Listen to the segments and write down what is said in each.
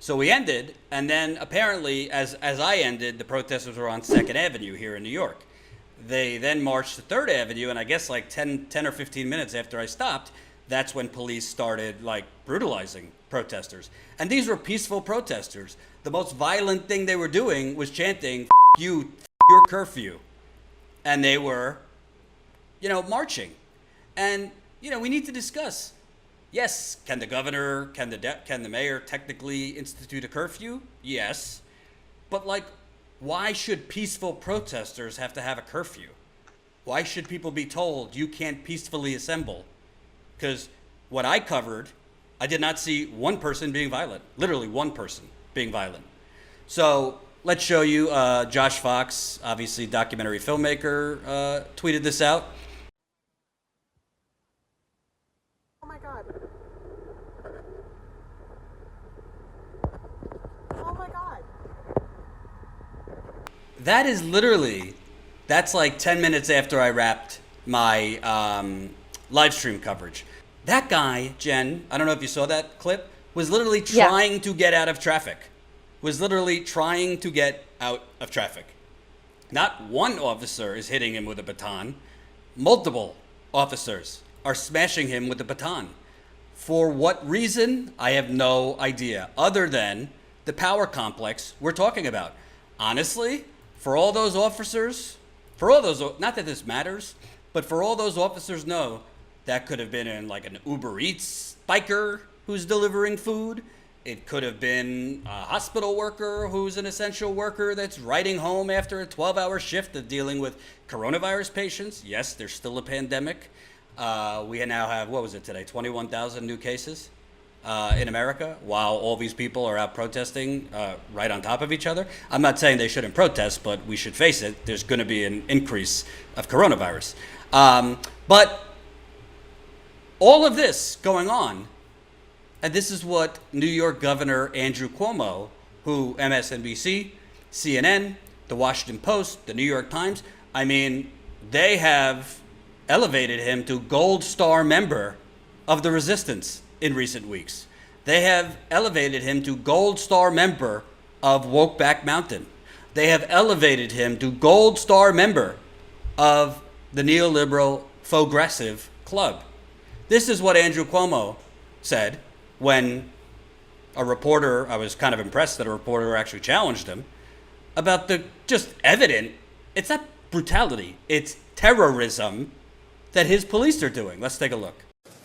So we ended, and then apparently, as I ended, the protesters were on 2nd Avenue here in New York. They then marched to 3rd Avenue, and I guess like 10 or 15 minutes after I stopped, that's when police started like brutalizing protesters. And these were peaceful protesters. The most violent thing they were doing was chanting, "F you, f your curfew." And they were, marching. And, we need to discuss. Yes, can the governor, can the mayor technically institute a curfew? Yes. But why should peaceful protesters have to have a curfew? Why should people be told you can't peacefully assemble? Because what I covered, I did not see one person being violent. Literally one person being violent. So let's show you Josh Fox, obviously documentary filmmaker, tweeted this out. Oh my God. Oh my God. That is that's like 10 minutes after I wrapped my live stream coverage. That guy, Jen, I don't know if you saw that clip, was literally trying to get out of traffic. Not one officer is hitting him with a baton. Multiple officers are smashing him with a baton. For what reason? I have no idea, other than the power complex we're talking about. Honestly, for all those officers, not that this matters, but for all those officers know, that could have been in like an Uber Eats biker who's delivering food. It could have been a hospital worker who's an essential worker that's riding home after a 12-hour shift of dealing with coronavirus patients. Yes, there's still a pandemic. We now have, 21,000 new cases in America, while all these people are out protesting right on top of each other. I'm not saying they shouldn't protest, but we should face it, there's going to be an increase of coronavirus. But all of this going on, and this is what New York Governor Andrew Cuomo, who MSNBC, CNN, The Washington Post, The New York Times, they have elevated him to Gold Star member of the resistance in recent weeks. They have elevated him to Gold Star member of Wokeback Mountain. They have elevated him to Gold Star member of the neoliberal Progressive Club. This is what Andrew Cuomo said when a reporter, I was kind of impressed that a reporter actually challenged him about the just evident, it's not brutality, it's terrorism that his police are doing. Let's take a look.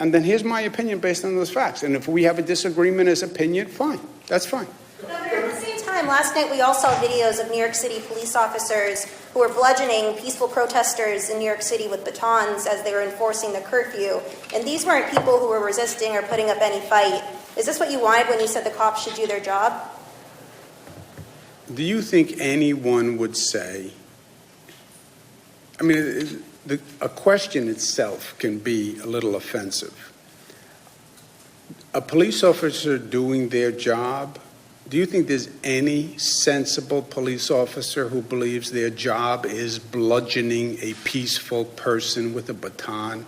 And then here's my opinion based on those facts. And if we have a disagreement as opinion, fine. That's fine. Governor, at the same time, last night we all saw videos of New York City police officers who were bludgeoning peaceful protesters in New York City with batons as they were enforcing the curfew. And these weren't people who were resisting or putting up any fight. Is this what you wanted when you said the cops should do their job? Do you think anyone would say, a question itself can be a little offensive. A police officer doing their job, do you think there's any sensible police officer who believes their job is bludgeoning a peaceful person with a baton?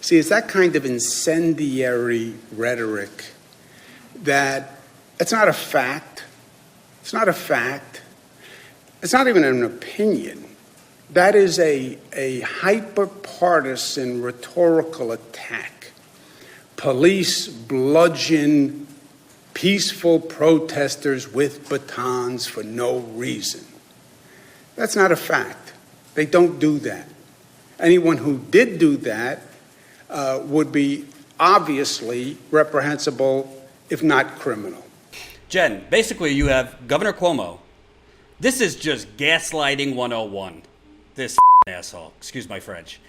See, it's that kind of incendiary rhetoric that it's not a fact. It's not a fact. It's not even an opinion. That is a hyper-partisan rhetorical attack. Police bludgeon peaceful protesters with batons for no reason. That's not a fact. They don't do that. Anyone who did do that would be obviously reprehensible, if not criminal. Jen, basically you have Governor Cuomo. This is just gaslighting 101. This asshole, excuse my French.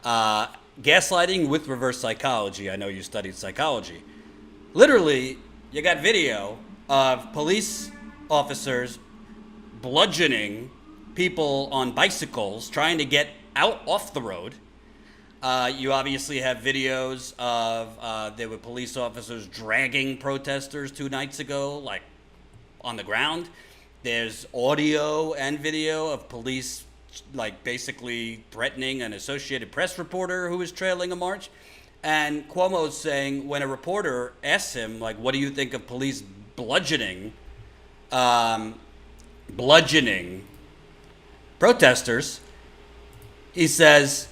Gaslighting with reverse psychology. I know you studied psychology. Literally, you got video of police officers bludgeoning people on bicycles trying to get out off the road. You obviously have videos of there were police officers dragging protesters 2 nights ago, like on the ground. There's audio and video of police like basically threatening an Associated Press reporter who was trailing a march. And Cuomo's saying when a reporter asks him, like, what do you think of police bludgeoning protesters, he says,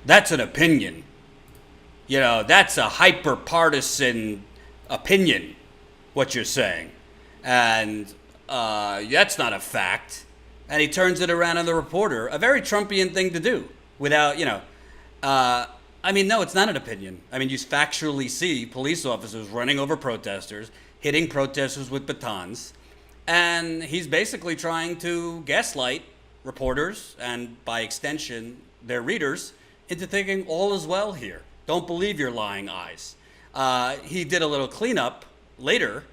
that's an opinion. That's a hyper-partisan opinion, what you're saying. And that's not a fact. And he turns it around on the reporter, a very Trumpian thing to do without, no, it's not an opinion. You factually see police officers running over protesters, hitting protesters with batons, and he's basically trying to gaslight reporters and, by extension, their readers into thinking all is well here. Don't believe your lying eyes. He did a little cleanup later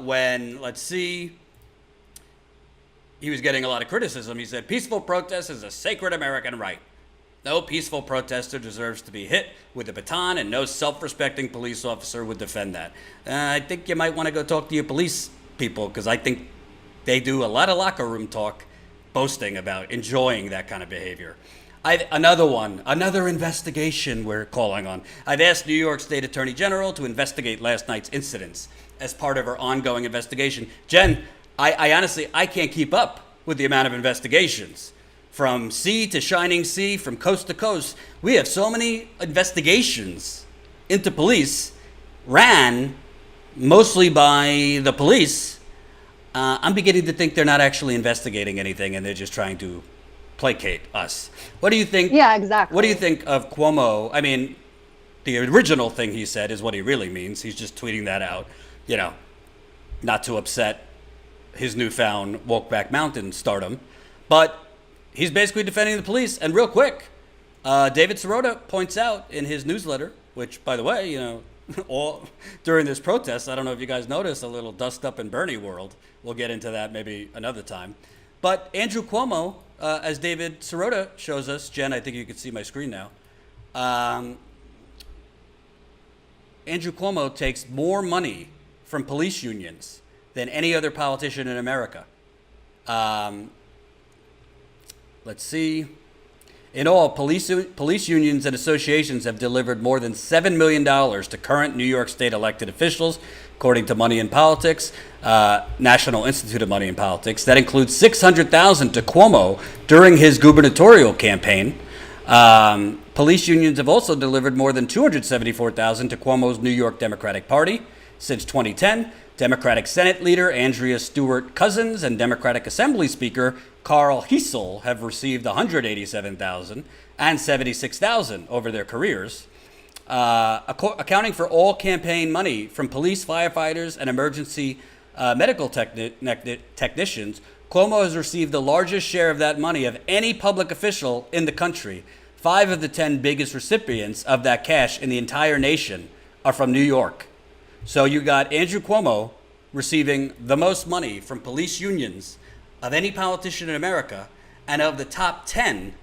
when, he was getting a lot of criticism. He said, peaceful protest is a sacred American right. No peaceful protester deserves to be hit with a baton, and no self-respecting police officer would defend that. I think you might want to go talk to your police people, because I think they do a lot of locker room talk, boasting about enjoying that kind of behavior. Another investigation we're calling on. I've asked New York State Attorney General to investigate last night's incidents as part of our ongoing investigation. Jen, I honestly can't keep up with the amount of investigations. From sea to shining sea, from coast to coast. We have so many investigations into police, ran mostly by the police. I'm beginning to think they're not actually investigating anything, and they're just trying to placate us. What do you think? Yeah, exactly. What do you think of Cuomo? The original thing he said is what he really means. He's just tweeting that out, not to upset his newfound Walkback Mountain stardom. But he's basically defending the police. And real quick, David Sirota points out in his newsletter, which, by the way, all during this protest, I don't know if you guys noticed a little dust up in Bernie world. We'll get into that maybe another time. But Andrew Cuomo, as David Sirota shows us, Jen, I think you can see my screen now. Andrew Cuomo takes more money from police unions than any other politician in America. Let's see. In all, police unions and associations have delivered more than $7 million to current New York State elected officials, according to Money in Politics, National Institute of Money in Politics. That includes $600,000 to Cuomo during his gubernatorial campaign. Police unions have also delivered more than $274,000 to Cuomo's New York Democratic Party since 2010. Democratic Senate leader Andrea Stewart Cousins and Democratic Assembly Speaker Carl Hiesel have received $187,000 and $76,000 over their careers. Accounting for all campaign money from police, firefighters, and emergency medical technicians, Cuomo has received the largest share of that money of any public official in the country. 5 of the 10 biggest recipients of that cash in the entire nation are from New York. So you got Andrew Cuomo receiving the most money from police unions of any politician in America, and of the top 10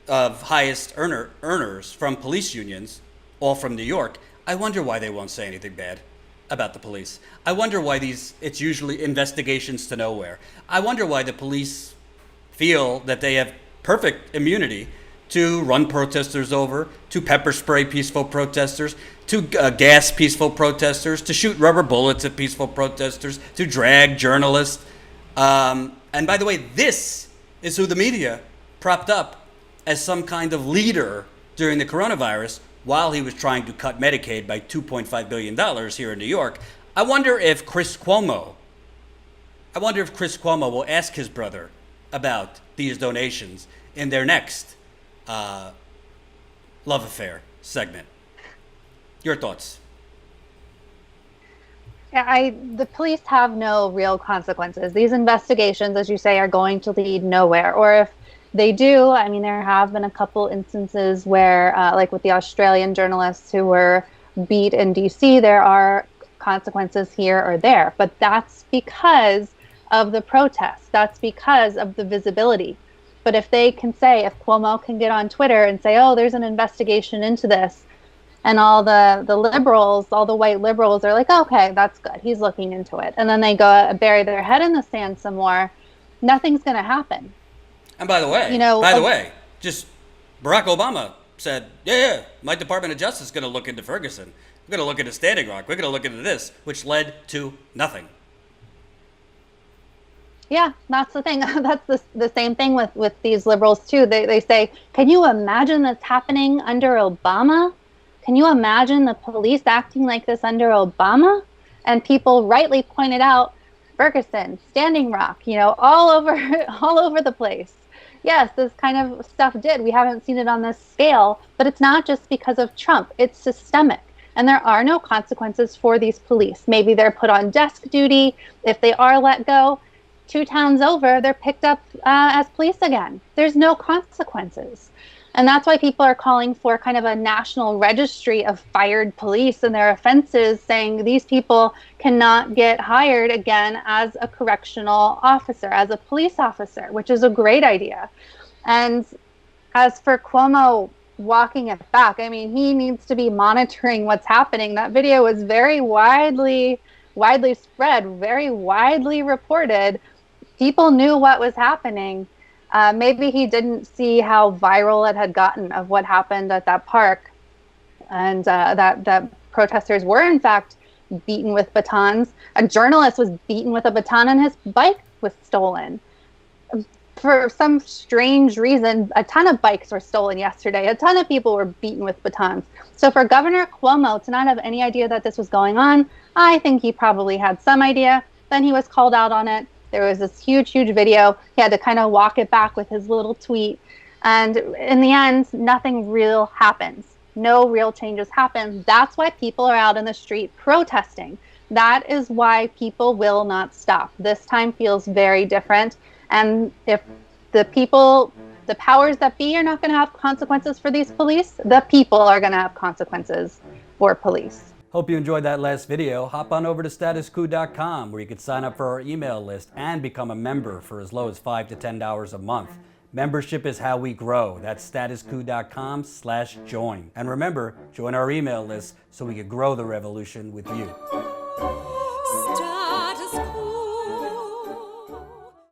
of highest earners from police unions, all from New York. I wonder why they won't say anything bad about the police. I wonder why it's usually investigations to nowhere. I wonder why the police feel that they have perfect immunity to run protesters over, to pepper spray peaceful protesters, to gas peaceful protesters, to shoot rubber bullets at peaceful protesters, to drag journalists. And by the way, this is who the media propped up as some kind of leader during the coronavirus while he was trying to cut Medicaid by $2.5 billion here in New York. I wonder if Chris Cuomo will ask his brother about these donations in their next love affair segment. Your thoughts? Yeah, the police have no real consequences. These investigations, as you say, are going to lead nowhere. Or if they do, there have been a couple instances where, like with the Australian journalists who were beat in DC, there are consequences here or there. But that's because of the protests. That's because of the visibility. But if Cuomo can get on Twitter and say, oh, there's an investigation into this, and all the liberals, all the white liberals are like, okay, that's good. He's looking into it. And then they go bury their head in the sand some more. Nothing's going to happen. And by the way, just Barack Obama said, yeah, my Department of Justice is going to look into Ferguson. We're going to look at a Standing Rock. We're going to look into this, which led to nothing. Yeah, that's the thing. That's the same thing with these liberals too. They say, can you imagine this happening under Obama? Can you imagine the police acting like this under Obama? And people rightly pointed out Ferguson, Standing Rock, all over the place. Yes, this kind of stuff did. We haven't seen it on this scale, but it's not just because of Trump. It's systemic. And there are no consequences for these police. Maybe they're put on desk duty. If they are let go, 2 towns over, they're picked up as police again. There's no consequences. And that's why people are calling for kind of a national registry of fired police and their offenses, saying these people cannot get hired again as a correctional officer, as a police officer, which is a great idea. And as for Cuomo walking it back, I mean, he needs to be monitoring what's happening. That video was very widely spread, very widely reported. People knew what was happening. Maybe he didn't see how viral it had gotten of what happened at that park, and that protesters were in fact beaten with batons. A journalist was beaten with a baton and his bike was stolen. For some strange reason, a ton of bikes were stolen yesterday. A ton of people were beaten with batons. So for Governor Cuomo to not have any idea that this was going on, I think he probably had some idea. Then he was called out on it. There was this huge video. He had to kind of walk it back with his little tweet. And in the end, nothing real happens. No real changes happen. That's why people are out in the street protesting. That is why people will not stop. This time feels very different. And if the powers that be are not going to have consequences for these police, the people are going to have consequences for police. Hope you enjoyed that last video. Hop on over to statuscoup.com where you can sign up for our email list and become a member for as low as $5 to $10 a month. Membership is how we grow. That's statuscoup.com/join. And remember, join our email list so we can grow the revolution with you. Status Coup.